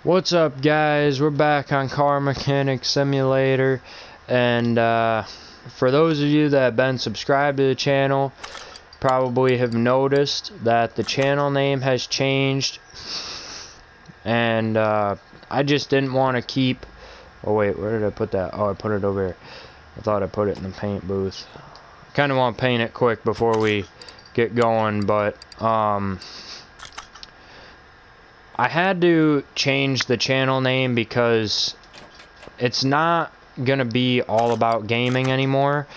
What's up, guys? We're back on Car Mechanic Simulator, and for those of you that have been subscribed to the channel, probably have noticed that the channel name has changed, and I just didn't want to keep... Oh wait, where did I put that? Oh, I put it over here. I thought I put it in the paint booth. Kind of want to paint it quick before we get going, but I had to change the channel name because it's not gonna be all about gaming anymore.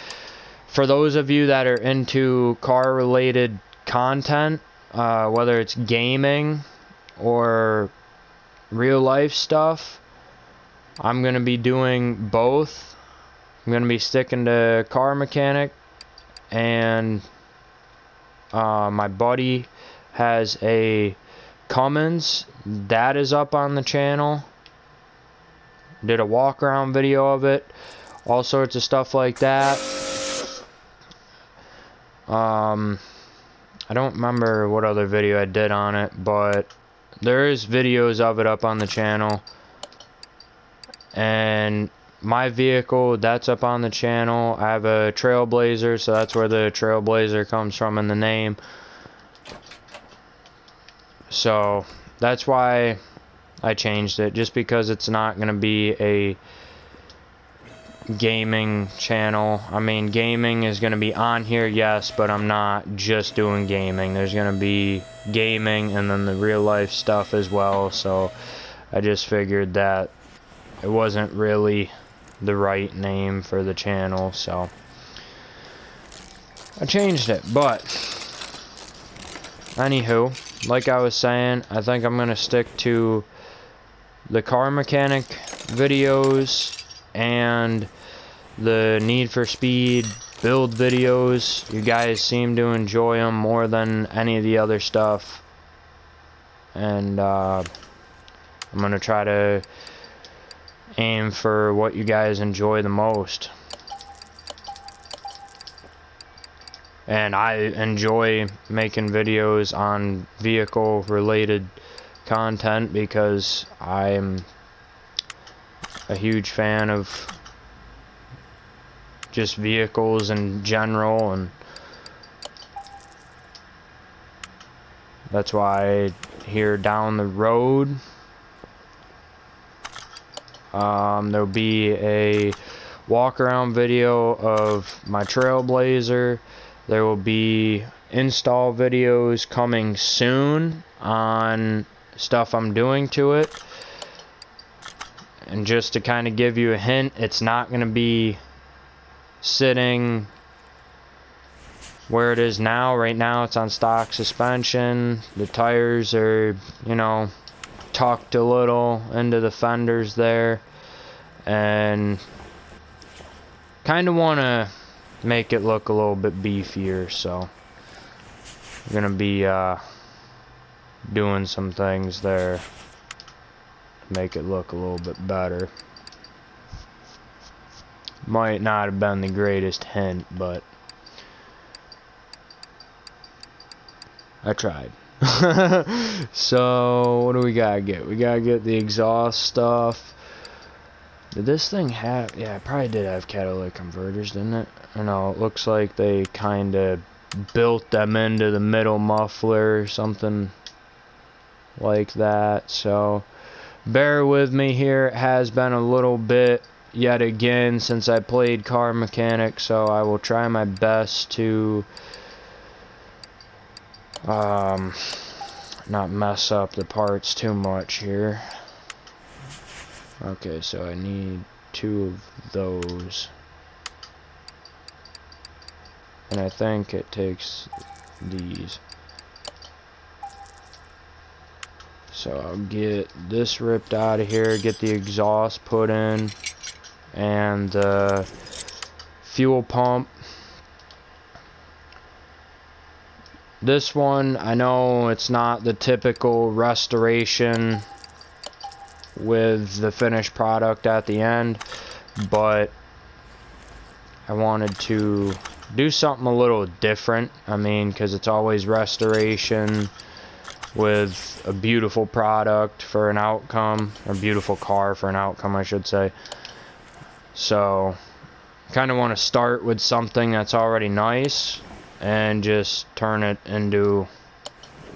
For those of you that are into car related content, whether it's gaming or real life stuff, I'm gonna be doing both. I'm gonna be sticking to car mechanic, and my buddy has a Cummins that is up on the channel. Did a walk around video of it, all sorts of stuff like that. I don't remember what other video I did on it, but there is videos of it up on the channel. And my vehicle, that's up on the channel. I have a Trailblazer, so that's where the Trailblazer comes from in the name. So that's why I changed it, just because it's not going to be a gaming channel. I mean, gaming is going to be on here, yes, but I'm not just doing gaming. There's going to be gaming and then the real life stuff as well. So I just figured that it wasn't really the right name for the channel, so I changed it. But anywho, like I was saying, I think I'm gonna stick to the car mechanic videos and the Need for Speed build videos. You guys seem to enjoy them more than any of the other stuff, and I'm gonna try to aim for what you guys enjoy the most. And I enjoy making videos on vehicle related content because I'm a huge fan of just vehicles in general, and that's why here down the road there'll be a walk around video of my Trailblazer. There will be install videos coming soon on stuff I'm doing to it. And just to kind of give you a hint, it's not going to be sitting where it is now. Right now it's on stock suspension. The tires are, you know, tucked a little into the fenders there. And kind of want to make it look a little bit beefier, so I'm gonna be doing some things there to make it look a little bit better. Might not have been the greatest hint, but I tried. So what do we gotta get? We gotta get the exhaust stuff. Did this thing have... Yeah, it probably did have catalytic converters, didn't it? I know, it looks like they kind of built them into the middle muffler or something like that. So, bear with me here. It has been a little bit, yet again, since I played car mechanic, so I will try my best to not mess up the parts too much here. Okay, so I need 2 of those. And I think it takes these. So I'll get this ripped out of here, get the exhaust put in, and the fuel pump. This one, I know it's not the typical restoration with the finished product at the end, but I wanted to do something a little different. I mean, because it's always restoration, with a beautiful product for an outcome, or beautiful car for an outcome, I should say. So, kind of want to start with something that's already nice and just turn it into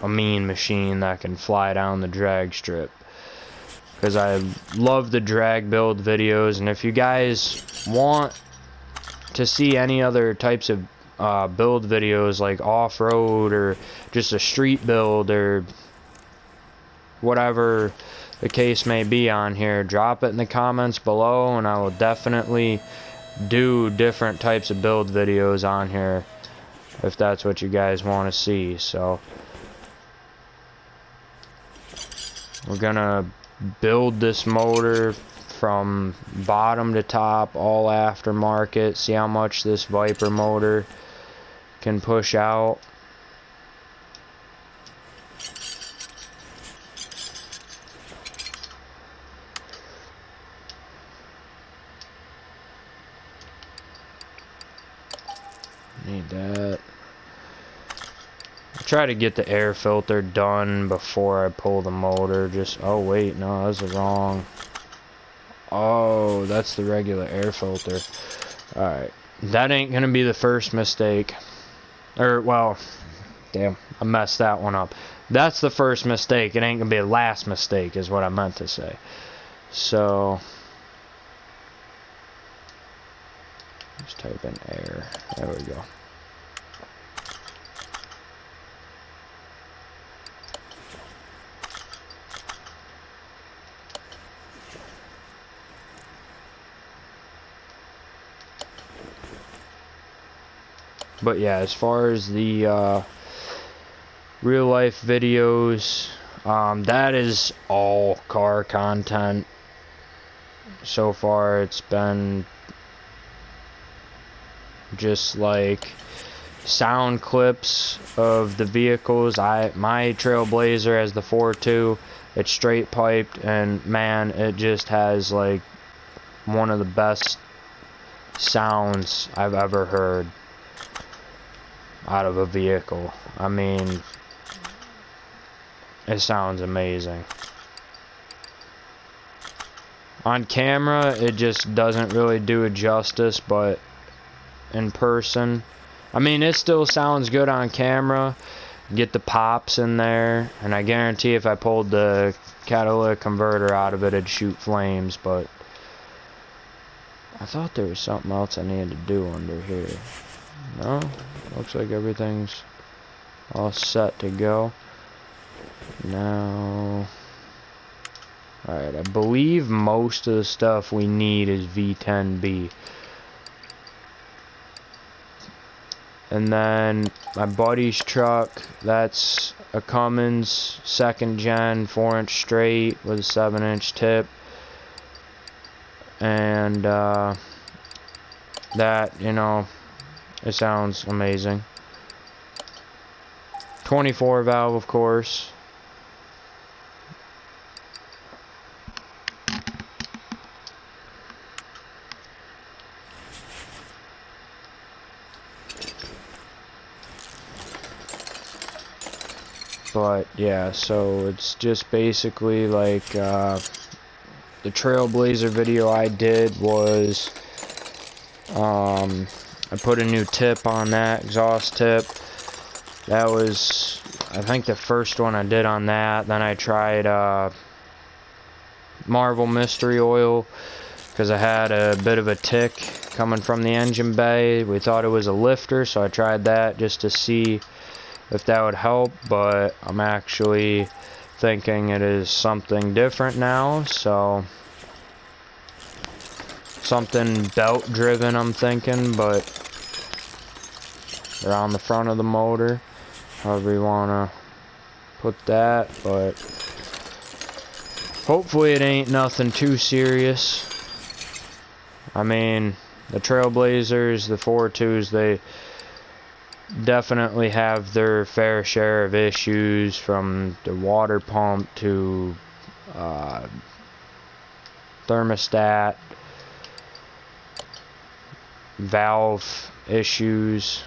a mean machine that can fly down the drag strip. Because I love the drag build videos, and if you guys want to see any other types of build videos like off-road or just a street build or whatever the case may be on here, drop it in the comments below and I will definitely do different types of build videos on here if that's what you guys want to see. So we're gonna build this motor from bottom to top, all aftermarket, see how much this Viper motor can push out. Need that. I'll try to get the air filter done before I pull the motor. Just, oh wait, no, that's the wrong. Oh, that's the regular air filter. Alright, that ain't gonna be the first mistake. Or, well, damn, I messed that one up. That's the first mistake. It ain't gonna be the last mistake, is what I meant to say. So, let's type in air. There we go. But yeah, as far as the real life videos, that is all car content. So far it's been just like sound clips of the vehicles. My Trailblazer has the 4.2, it's straight piped, and man, it just has like one of the best sounds I've ever heard out of a vehicle. I mean, it sounds amazing. On camera, it just doesn't really do it justice, but in person, I mean, it still sounds good on camera. Get the pops in there, and I guarantee if I pulled the catalytic converter out of it, it'd shoot flames, but I thought there was something else I needed to do under here. No, looks like everything's all set to go. Now, alright, I believe most of the stuff we need is V10B. And then my buddy's truck, that's a Cummins 2nd gen 4-inch straight with a 7-inch tip. And that, you know, it sounds amazing. 24 valve, of course. But yeah, so it's just basically like the Trailblazer video I did was I put a new tip on that, exhaust tip. That was, I think, the first one I did on that. Then I tried Marvel Mystery Oil because I had a bit of a tick coming from the engine bay. We thought it was a lifter, so I tried that just to see if that would help, but I'm actually thinking it is something different now. So something belt driven, I'm thinking, but they're on the front of the motor, however you want to put that. But hopefully it ain't nothing too serious. I mean, the Trailblazers, the 4.2s, they definitely have their fair share of issues, from the water pump to thermostat, valve issues.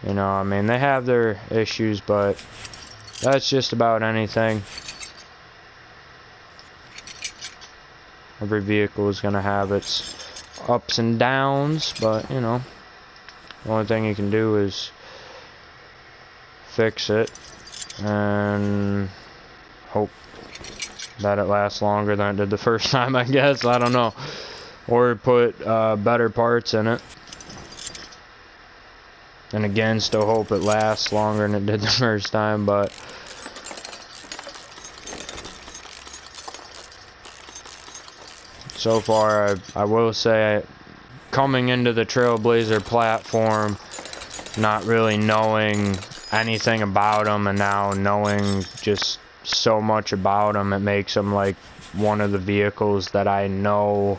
You know, I mean, they have their issues, but that's just about anything. Every vehicle is going to have its ups and downs, but, you know, the only thing you can do is fix it and hope that it lasts longer than it did the first time, I guess. I don't know. Or put better parts in it. And again, still hope it lasts longer than it did the first time, but so far, I will say, coming into the Trailblazer platform, not really knowing anything about them, and now knowing just so much about them, it makes them like one of the vehicles that I know,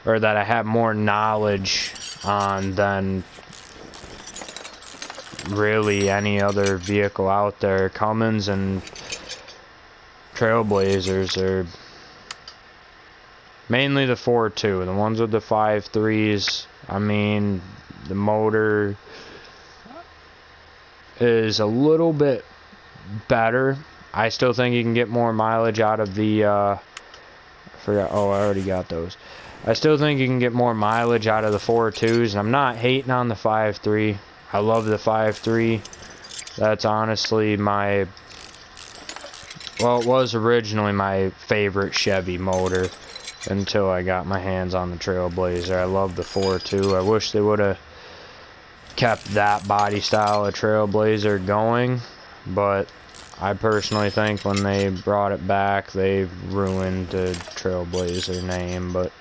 or that I have more knowledge on than really any other vehicle out there. Cummins and Trailblazers are mainly the 4.2. The ones with the 5.3s, I mean, the motor is a little bit better. I still think you can get more mileage out of the, I forgot, oh, I already got those. I still think you can get more mileage out of the 4.2s, and I'm not hating on the 5.3. I love the 5.3. That's honestly my, well, it was originally my favorite Chevy motor until I got my hands on the Trailblazer. I love the 4.2. I wish they would have kept that body style of Trailblazer going, but I personally think when they brought it back, they've ruined the Trailblazer name. But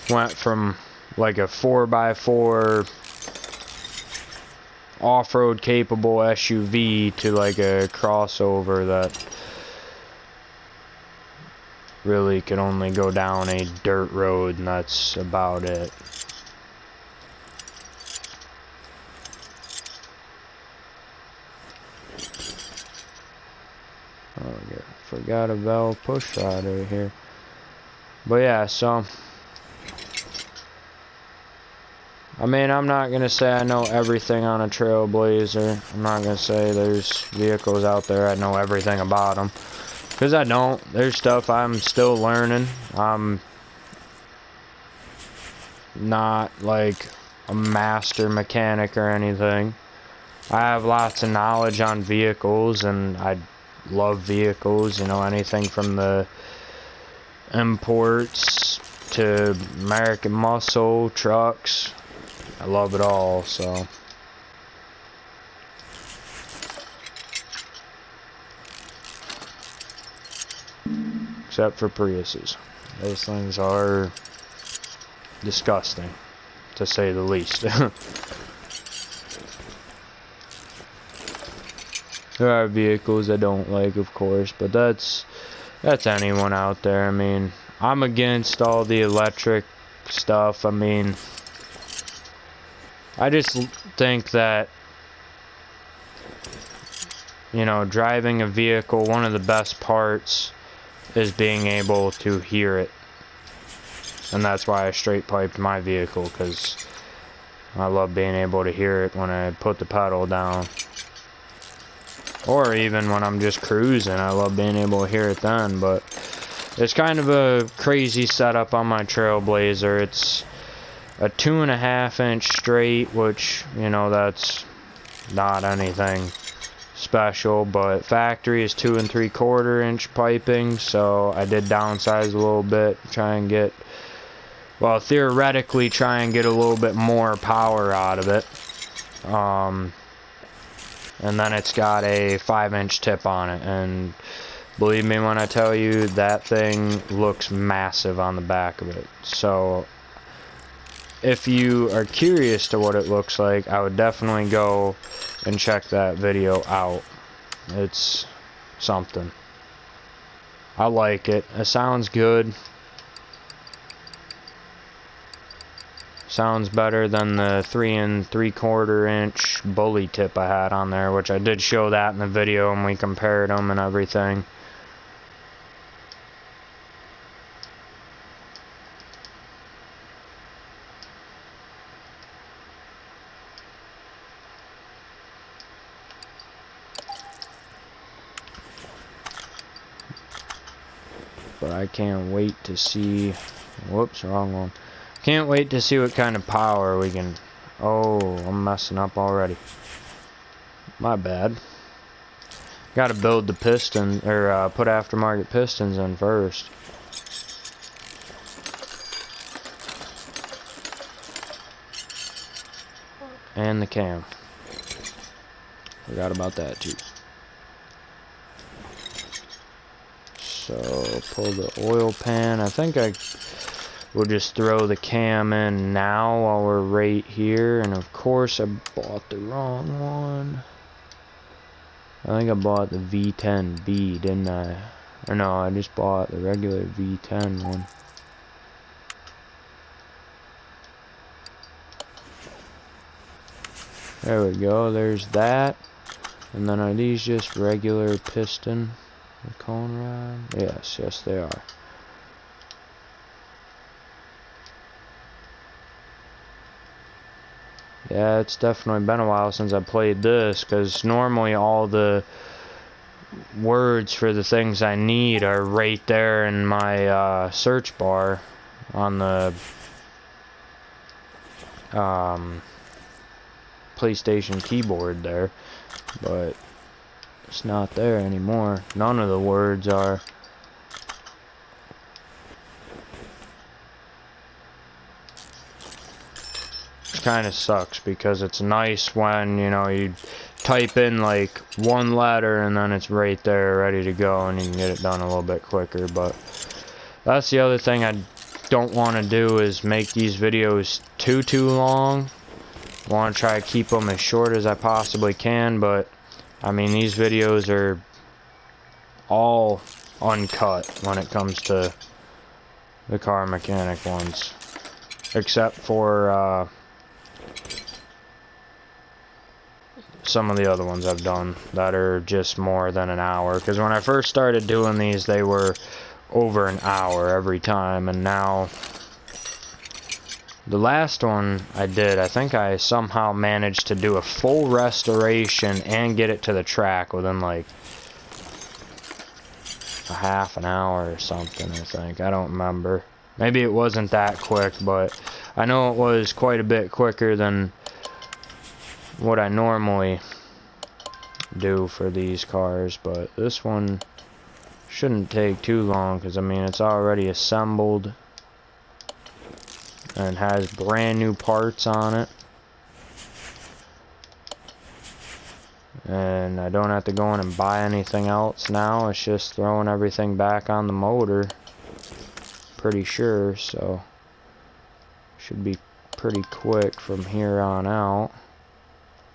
went from like a 4x4 off-road capable SUV to like a crossover that really could only go down a dirt road, and that's about it. Oh, yeah, forgot a valve push rod right here. But yeah, so I mean, I'm not gonna say I know everything on a Trailblazer. I'm not gonna say there's vehicles out there I know everything about them, because I don't. There's stuff I'm still learning. I'm not like a master mechanic or anything. I have lots of knowledge on vehicles, and I love vehicles, you know, anything from the imports to American muscle, trucks. I love it all, so. Except for Priuses. Those things are disgusting, to say the least. There are vehicles I don't like, of course, but that's anyone out there. I mean, I'm against all the electric stuff. I mean, I just think that, you know, driving a vehicle, one of the best parts is being able to hear it. And that's why I straight piped my vehicle, because I love being able to hear it when I put the pedal down. Or even when I'm just cruising, I love being able to hear it then. But it's kind of a crazy setup on my Trailblazer. It's a 2.5-inch straight, which, you know, that's not anything special, but factory is 2 3/4-inch piping, so I did downsize a little bit, try and get, well, theoretically try and get a little bit more power out of it. And then it's got a 5-inch tip on it, and believe me when I tell you, that thing looks massive on the back of it. So if you are curious to what it looks like, I would definitely go and check that video out. It's something. I like it. It sounds good. Sounds better than the 3 3/4-inch bully tip I had on there, which I did show that in the video, and we compared them and everything. but I can't wait to see, whoops, wrong one. Can't wait to see what kind of power we can, oh, I'm messing up already. My bad. Gotta build the piston, or put aftermarket pistons in first. And the cam. Forgot about that too. So, pull the oil pan. I think I will just throw the cam in now while we're right here. And of course I bought the wrong one. I think I bought the V10B, didn't I? Or no, I just bought the regular V10 one. There we go, there's that. And then are these just regular piston cone rod? Yes, yes they are. Yeah, it's definitely been a while since I played this, because normally all the words for the things I need are right there in my search bar on the PlayStation keyboard there, but it's not there anymore. None of the words are. Kind of sucks, because it's nice when, you know, you type in like one letter and then it's right there ready to go and you can get it done a little bit quicker. But that's the other thing I don't want to do, is make these videos too long. I want to try to keep them as short as I possibly can, but I mean, these videos are all uncut when it comes to the car mechanic ones, except for some of the other ones I've done that are just more than an hour, because when I first started doing these they were over an hour every time, and now the last one I did, I think I somehow managed to do a full restoration and get it to the track within like a half an hour or something. I think, I don't remember, maybe it wasn't that quick, but I know it was quite a bit quicker than what I normally do for these cars. But this one shouldn't take too long, because I mean, it's already assembled and has brand new parts on it, and I don't have to go in and buy anything else now. It's just throwing everything back on the motor, pretty sure, so should be pretty quick from here on out.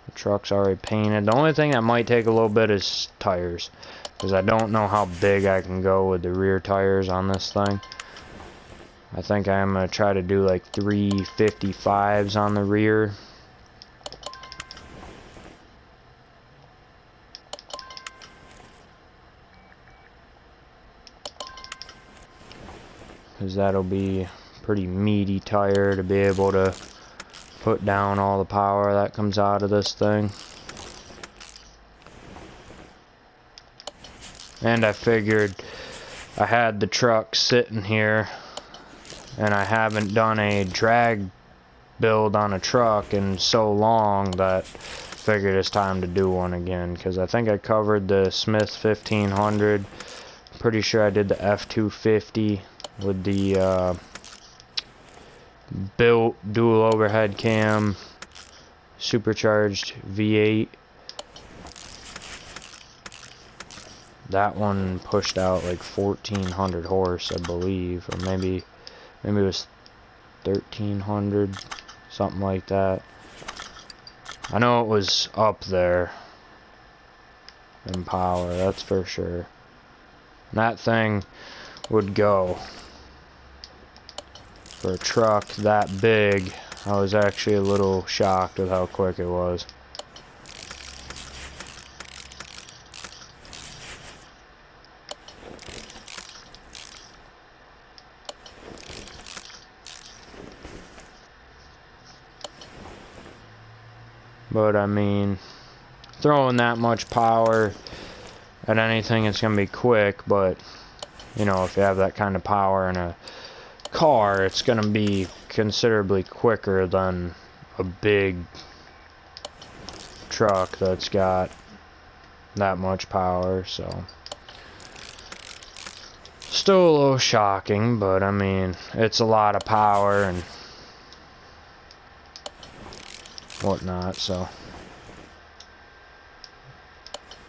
The truck's already painted. The only thing that might take a little bit is tires, because I don't know how big I can go with the rear tires on this thing. I think I'm going to try to do like 355s on the rear. Because that'll be pretty meaty tire to be able to put down all the power that comes out of this thing. And I figured, I had the truck sitting here and I haven't done a drag build on a truck in so long that I figured it's time to do one again, because I think I covered the Smith 1500. Pretty sure I did the F250 with the built dual overhead cam supercharged V8. That one pushed out like 1400 horse, I believe, or maybe it was 1300, something like that. I know it was up there in power, that's for sure. And that thing would go. For a truck that big, I was actually a little shocked with how quick it was. But I mean, throwing that much power at anything, it's gonna be quick, but you know, if you have that kind of power in a car, it's going to be considerably quicker than a big truck that's got that much power. So still a little shocking, but I mean, it's a lot of power and whatnot, so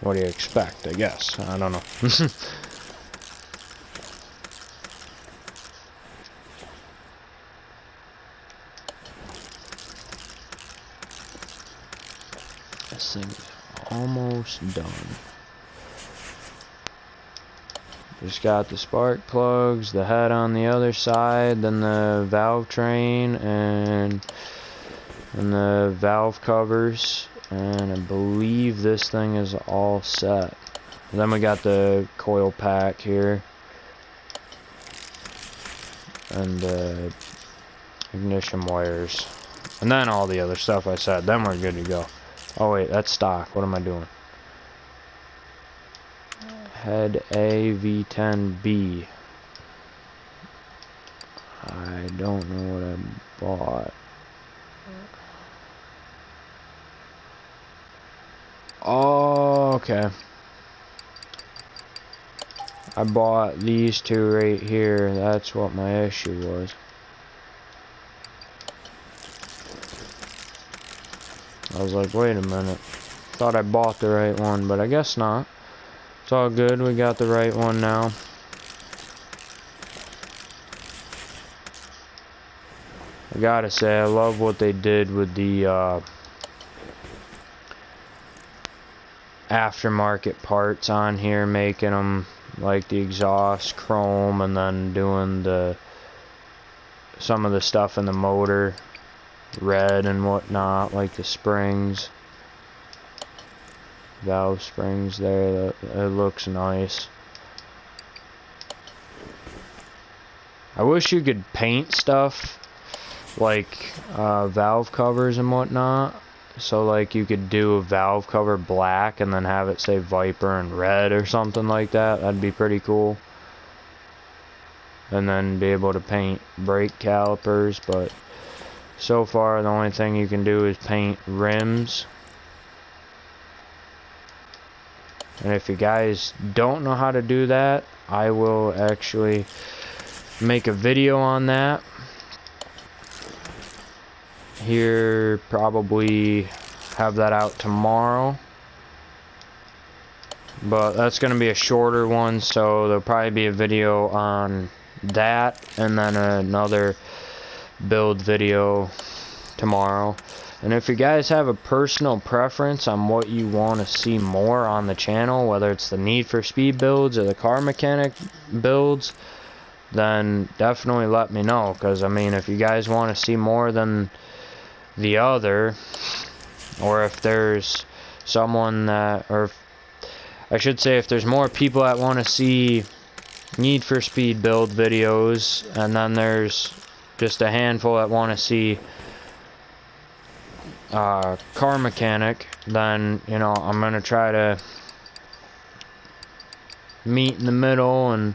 what do you expect, I guess? I don't know. This thing's almost done. Just got the spark plugs, the head on the other side, then the valve train, and the valve covers, and I believe this thing is all set. And then we got the coil pack here, and the ignition wires, and then all the other stuff I said. Then we're good to go. Oh wait, that's stock. What am I doing? Head A V10B. I don't know what I bought. Oh, okay. I bought these two right here. That's what my issue was. I was like, wait a minute. Thought I bought the right one, but I guess not. It's all good. We got the right one now. I gotta say, I love what they did with the aftermarket parts on here, making them like the exhaust chrome, and then doing some of the stuff in the motor red and whatnot, like the springs, valve springs there. It looks nice. I wish you could paint stuff like valve covers and whatnot. So like you could do a valve cover black and then have it say Viper in red or something like that. That'd be pretty cool. And then be able to paint brake calipers, but so far the only thing you can do is paint rims. And if you guys don't know how to do that, I will actually make a video on that here, probably have that out tomorrow, but that's going to be a shorter one, so there'll probably be a video on that and then another build video tomorrow. And if you guys have a personal preference on what you want to see more on the channel, whether it's the Need for Speed builds or the car mechanic builds, then definitely let me know, because I mean, if you guys want to see more than the other, or if there's someone that, or I should say, if there's more people that want to see Need for Speed build videos, and then there's just a handful that want to see car mechanic, then, you know, I'm gonna try to meet in the middle, and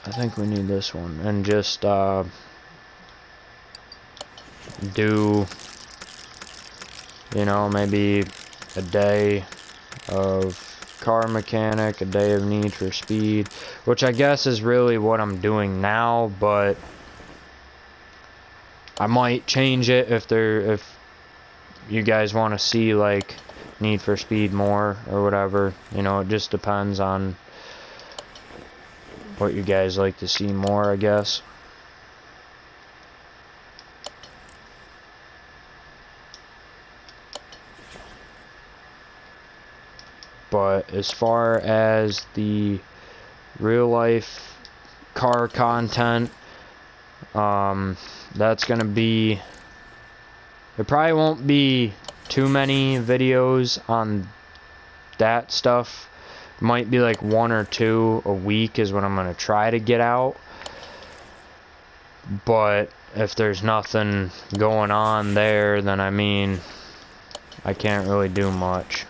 I think we need this one, and just do, you know, maybe a day of car mechanic, a day of Need for Speed, which I guess is really what I'm doing now, but I might change it if you guys want to see like Need for Speed more or whatever. You know, it just depends on what you guys like to see more, I guess. But as far as the real life car content, that's gonna be, there probably won't be too many videos on that stuff. Might be like 1 or 2 a week is what I'm gonna try to get out. But if there's nothing going on there, then I mean, I can't really do much.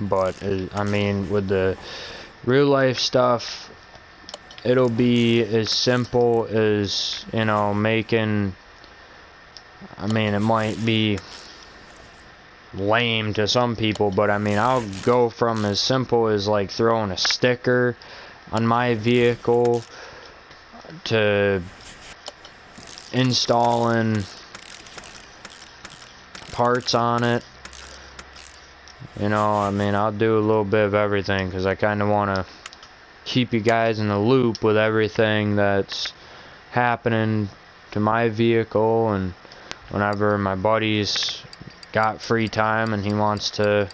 But I mean, with the real life stuff, it'll be as simple as, you know, making, I mean, it might be lame to some people, but I mean, I'll go from as simple as like throwing a sticker on my vehicle to installing parts on it. You know, I mean, I'll do a little bit of everything because I kind of want to keep you guys in the loop with everything that's happening to my vehicle. And whenever my buddy's got free time and he wants to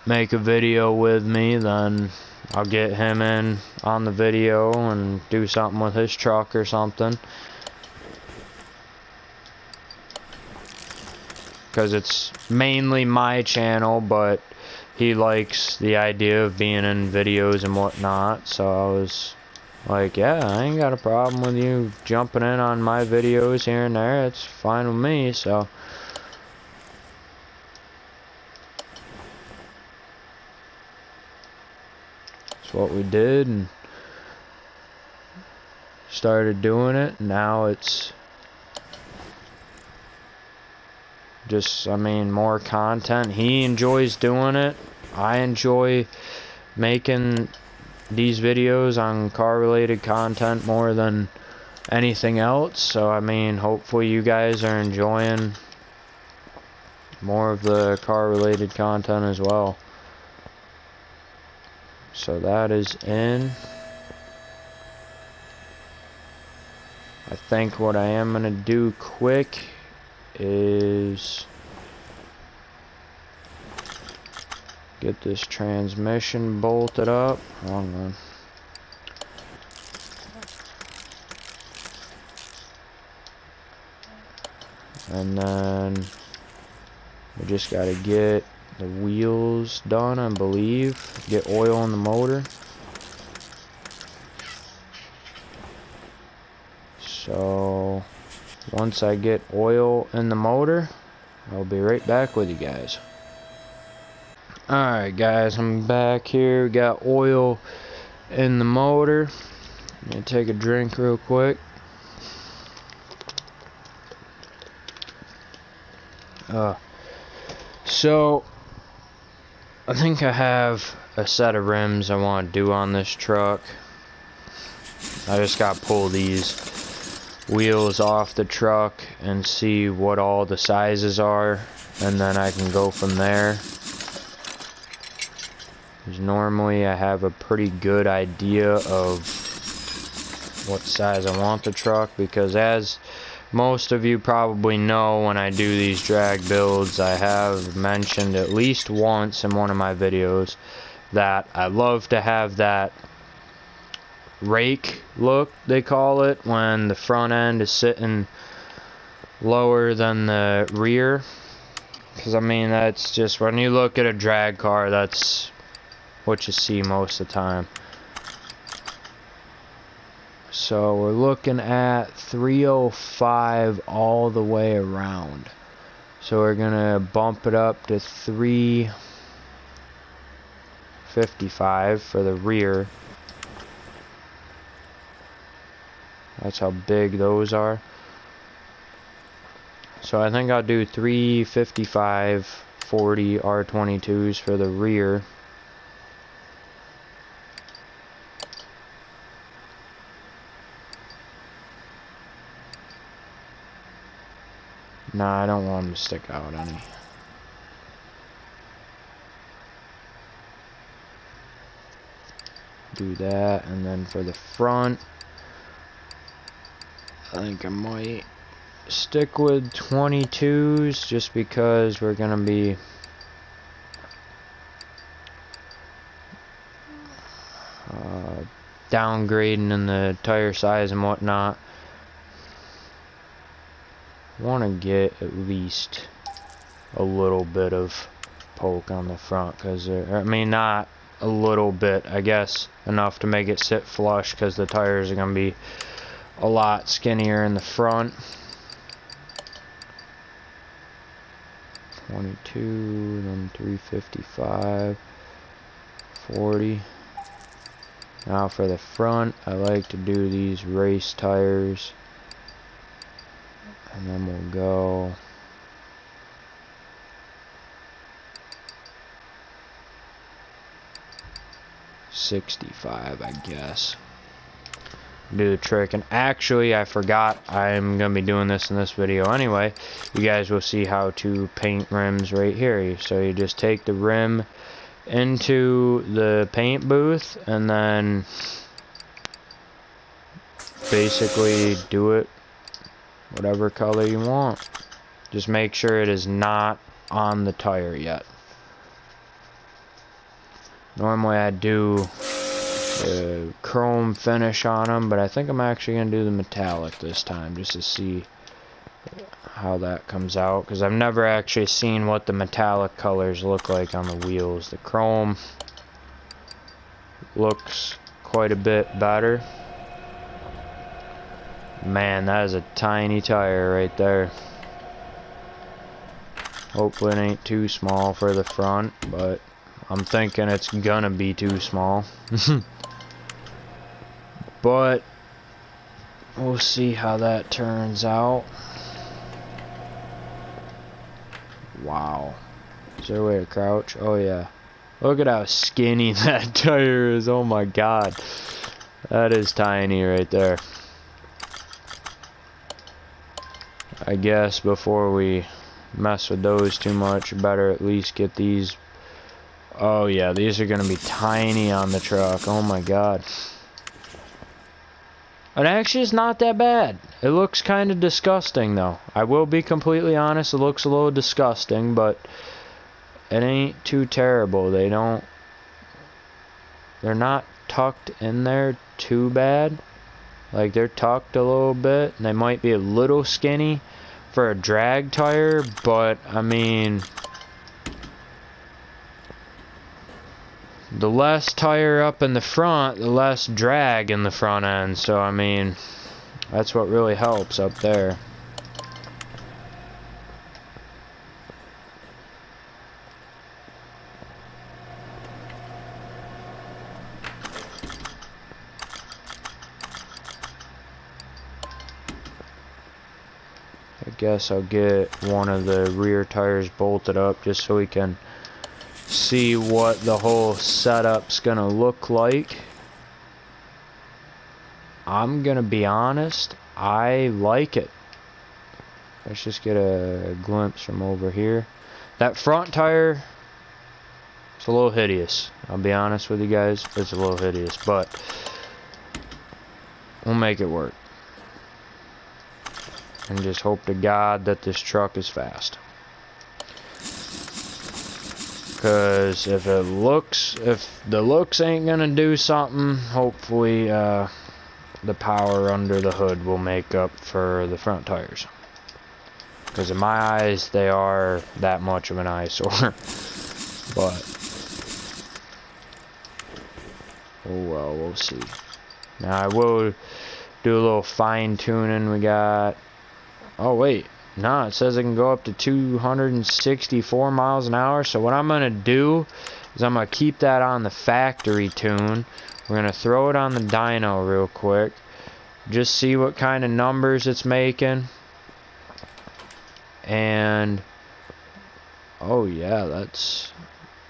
make a video with me, then I'll get him in on the video and do something with his truck or something. Because it's mainly my channel, but he likes the idea of being in videos and whatnot. So I was like, yeah, I ain't got a problem with you jumping in on my videos here and there. It's fine with me. So that's what we did and started doing it. Now it's just, I mean, more content. He enjoys doing it. I enjoy making these videos on car related content more than anything else. So I mean, hopefully you guys are enjoying more of the car related content as well. So that is in. I think what I am gonna do quick is get this transmission bolted up. Wrong one. And then we just gotta get the wheels done, I believe. Get oil in the motor. So once I get oil in the motor, I'll be right back with you guys. Alright guys, I'm back here. We got oil in the motor. Let me take a drink real quick. So I think I have a set of rims I want to do on this truck. I just got to pull these wheels off the truck and see what all the sizes are, and then I can go from there. Because normally I have a pretty good idea of what size I want the truck, because as most of you probably know, when I do these drag builds, I have mentioned at least once in one of my videos that I love to have that rake look, they call it, when the front end is sitting lower than the rear. Because I mean, that's just, when you look at a drag car, that's what you see most of the time. So we're looking at 305 all the way around. So we're gonna bump it up to 355 for the rear. That's how big those are. So I think I'll do 355 40 R22s for the rear. Nah, I don't want them to stick out any. Do that, and then for the front, I think I might stick with 22s just because we're gonna be downgrading in the tire size and whatnot. Want to get at least a little bit of poke on the front, because I mean, not a little bit, I guess enough to make it sit flush, because the tires are going to be a lot skinnier in the front. 22, then 355, 40. Now for the front, I like to do these race tires, and then we'll go 65, I guess. Do the trick. And actually, I forgot, I'm gonna be doing this in this video anyway. You guys will see how to paint rims right here. So you just take the rim into the paint booth and then basically do it whatever color you want. Just make sure it is not on the tire yet. Normally I do the chrome finish on them, but I think I'm actually going to do the metallic this time just to see how that comes out, because I've never actually seen what the metallic colors look like on the wheels. The chrome looks quite a bit better. Man, that is a tiny tire right there. Hopefully it ain't too small for the front, but I'm thinking it's gonna be too small. But we'll see how that turns out. Wow. Is there a way to crouch? Oh yeah. Look at how skinny that tire is. Oh my god. That is tiny right there. I guess before we mess with those too much, better at least get these. Oh yeah, these are gonna be tiny on the truck. Oh my god. And actually it's not that bad. It looks kind of disgusting though. I will be completely honest, it looks a little disgusting, but it ain't too terrible. They're not tucked in there too bad. Like, they're tucked a little bit, and they might be a little skinny for a drag tire, but I mean, the less tire up in the front, the less drag in the front end. So I mean, that's what really helps up there. I guess I'll get one of the rear tires bolted up just so we can see what the whole setup's gonna look like. I'm gonna be honest, I like it. Let's just get a glimpse from over here. That front tire, it's a little hideous. I'll be honest with you guys, it's a little hideous, but we'll make it work. And just hope to God that this truck is fast. Because if the looks ain't gonna do something, hopefully the power under the hood will make up for the front tires. Because in my eyes, they are that much of an eyesore. But oh well, we'll see. Now I will do a little fine tuning. We got, oh wait, no, it says it can go up to 264 miles an hour. So what I'm gonna do is I'm gonna keep that on the factory tune. We're gonna throw it on the dyno real quick, just see what kind of numbers it's making. And oh yeah, that's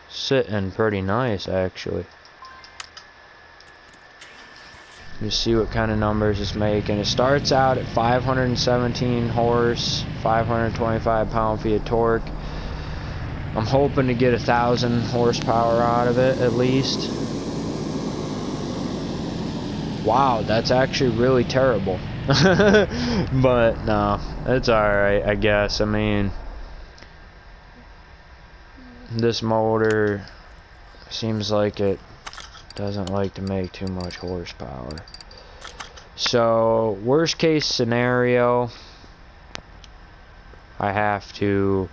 sitting pretty nice actually. Just see what kind of numbers it's making. It starts out at 517 horse, 525 pound-feet of torque. I'm hoping to get 1,000 horsepower out of it at least. Wow, that's actually really terrible. But no, it's alright, I guess. I mean, this motor seems like it doesn't like to make too much horsepower. So worst case scenario, I have to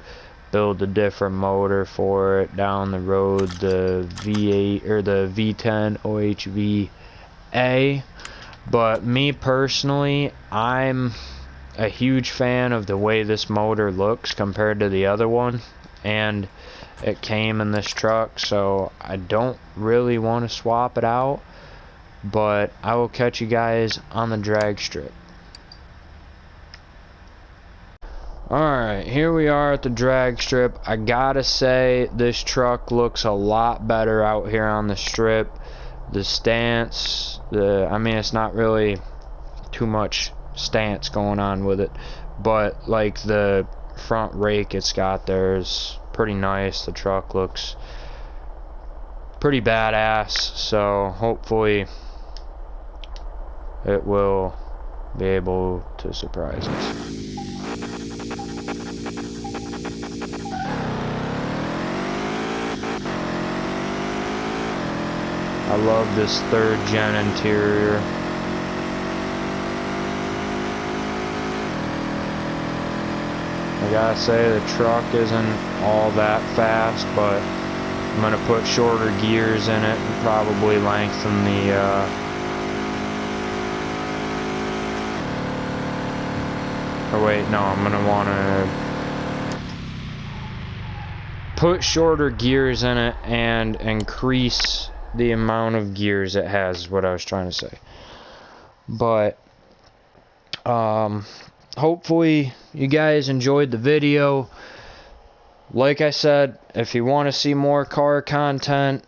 build a different motor for it down the road, the V8 or the V10 OHV-A. But me personally, I'm a huge fan of the way this motor looks compared to the other one. and it came in this truck, so I don't really want to swap it out, but I will catch you guys on the drag strip. Alright, here we are at the drag strip. I gotta say, this truck looks a lot better out here on the strip. The stance, I mean, it's not really too much stance going on with it, but like the front rake it's got there is pretty nice. The truck looks pretty badass, so hopefully it will be able to surprise us. I love this 3rd gen interior. I gotta say, the truck isn't all that fast, but I'm gonna put shorter gears in it and probably lengthen the or wait, no, I'm gonna wanna put shorter gears in it and increase the amount of gears it has, is what I was trying to say. But hopefully you guys enjoyed the video. Like I said, if you want to see more car content,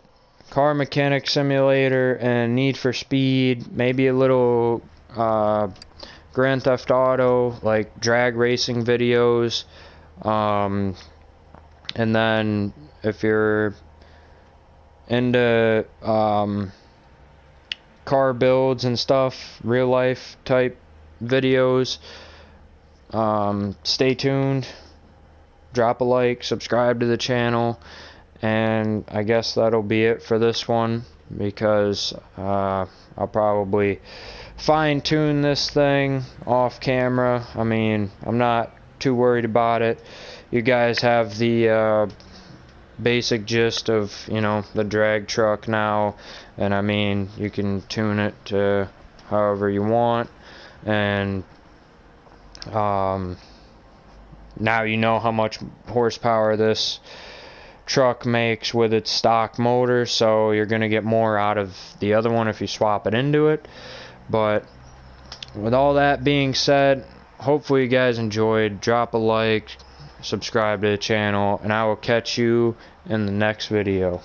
Car Mechanic Simulator and Need for Speed, maybe a little Grand Theft Auto, like drag racing videos, and then if you're into car builds and stuff, real life type videos, stay tuned, drop a like, subscribe to the channel, and I guess that'll be it for this one, because I'll probably fine-tune this thing off camera. I mean, I'm not too worried about it. You guys have the basic gist of, you know, the drag truck now, and I mean, you can tune it to however you want, and now you know how much horsepower this truck makes with its stock motor, so you're gonna get more out of the other one if you swap it into it. But with all that being said, hopefully you guys enjoyed. Drop a like, subscribe to the channel, and I will catch you in the next video.